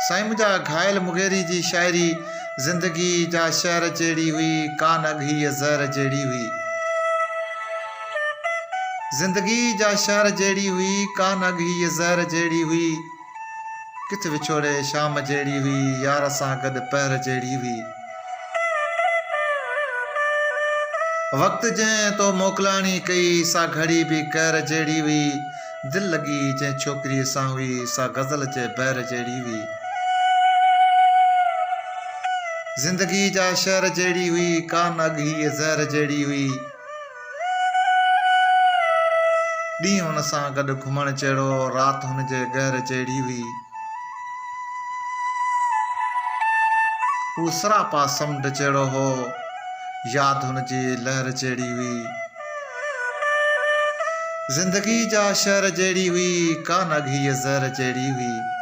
साईं मुंहिंजा घायल मुगेरी जी शायरी ज़िंदगी जा शहर जहिड़ी हुई, कान अघी ज़हर जहिड़ी हुई। ज़िंदगी जा शहर जहिड़ी हुई, कान अघी ज़हर जहिड़ी हुई। किथ विछोड़े शाम जहिड़ी हुई, यार सां गॾु पहर जहिड़ी हुई। वक़्तु जंहिं तो मोकिलाणी कई, सा घड़ी बि कहर जहिड़ी हुई। दिलि लॻी जंहिं छोकिरीअ सां हुई, सा गज़ल जे बहर जहिड़ी हुई। ज़िंदगी जा शहर जहिड़ी हुई, कान अघी ज़हर जहिड़ी हुई। ॾींहुं हुन सां गॾु घुमण जहिड़ो, राति हुन जे गहर जहिड़ी हुई। हू सरापा समुंड जहिड़ो हो, यादि हुन जी लहर जहिड़ी हुई। ज़िंदगी जा शहर जहिड़ी हुई, कान अघी ज़हर जहिड़ी हुई।